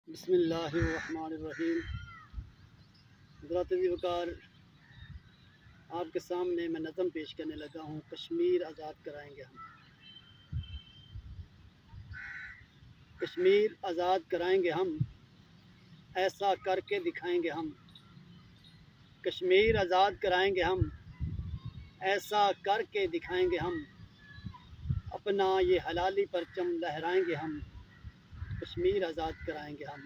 بسم اللہ الرحمن الرحیم۔ حضرات وقار، آپ کے سامنے میں نظم پیش کرنے لگا ہوں۔ کشمیر آزاد کرائیں گے ہم، کشمیر آزاد کرائیں گے ہم، ایسا کر کے دکھائیں گے ہم۔ کشمیر آزاد کرائیں گے ہم، ایسا کر کے دکھائیں گے ہم۔ اپنا یہ حلالی پرچم لہرائیں گے ہم۔ کشمیر آزاد کرائیں گے ہم،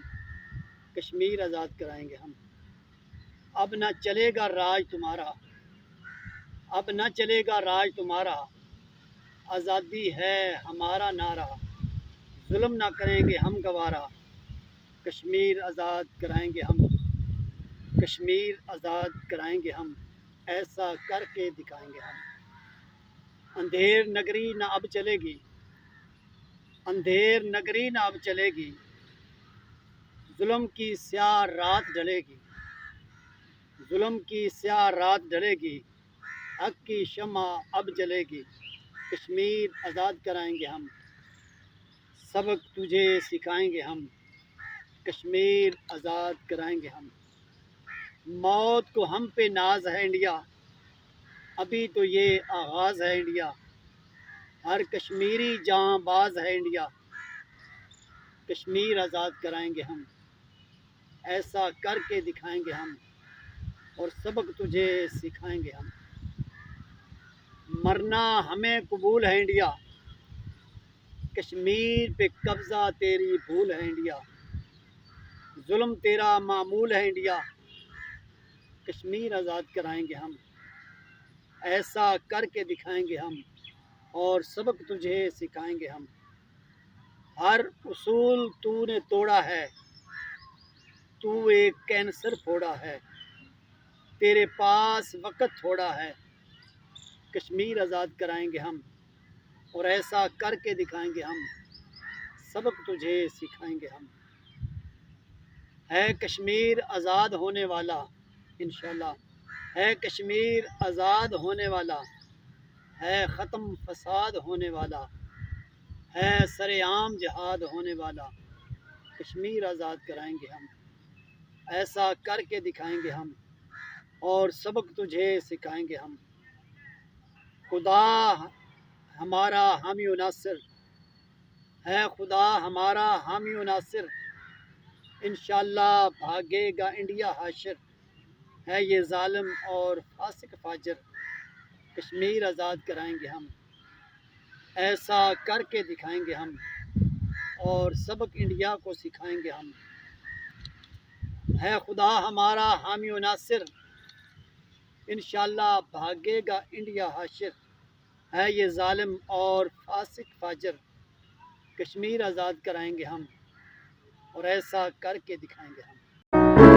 کشمیر آزاد کرائیں گے ہم۔ اب نہ چلے گا راج تمہارا، اب نہ چلے گا راج تمہارا، آزادی ہے ہمارا نعرہ، ظلم نہ کریں گے ہم گوارا۔ کشمیر آزاد کرائیں گے ہم، کشمیر آزاد کرائیں گے ہم، ایسا کر کے دکھائیں گے ہم۔ اندھیر نگری نہ اب چلے گی، اندھیر نگری نہ اب چلے گی، ظلم کی سیاہ رات ڈھلے گی، ظلم کی سیاہ رات ڈھلے گی، حق کی شمع اب جلے گی۔ کشمیر آزاد کرائیں گے ہم، سبق تجھے سکھائیں گے ہم۔ کشمیر آزاد کرائیں گے ہم۔ موت کو ہم پہ ناز ہے انڈیا، ابھی تو یہ آغاز ہے انڈیا، ہر کشمیری جاں باز ہے انڈیا۔ کشمیر آزاد کرائیں گے ہم، ایسا کر کے دکھائیں گے ہم، اور سبق تجھے سکھائیں گے ہم۔ مرنا ہمیں قبول ہے انڈیا، کشمیر پہ قبضہ تیری بھول ہے انڈیا، ظلم تیرا معمول ہے انڈیا۔ کشمیر آزاد کرائیں گے ہم، ایسا کر کے دکھائیں گے ہم، اور سبق تجھے سکھائیں گے ہم۔ ہر اصول تو نے توڑا ہے، تو ایک کینسر پھوڑا ہے، تیرے پاس وقت تھوڑا ہے۔ کشمیر آزاد کرائیں گے ہم، اور ایسا کر کے دکھائیں گے ہم، سبق تجھے سکھائیں گے ہم۔ ہے کشمیر آزاد ہونے والا، انشاءاللہ ہے کشمیر آزاد ہونے والا، ہے ختم فساد ہونے والا، ہے سر عام جہاد ہونے والا۔ کشمیر آزاد کرائیں گے ہم، ایسا کر کے دکھائیں گے ہم، اور سبق تجھے سکھائیں گے ہم۔ خدا ہمارا حامی و ناصر، ہے خدا ہمارا حامی و ناصر، انشاءاللہ بھاگے گا انڈیا حاشر، ہے یہ ظالم اور فاسق فاجر۔ کشمیر آزاد کرائیں گے ہم، ایسا کر کے دکھائیں گے ہم، اور سبق انڈیا کو سکھائیں گے ہم۔ ہے خدا ہمارا حامی و ناصر، انشاءاللہ بھاگے گا انڈیا حاشر، ہے یہ ظالم اور فاسق فاجر۔ کشمیر آزاد کرائیں گے ہم، اور ایسا کر کے دکھائیں گے ہم۔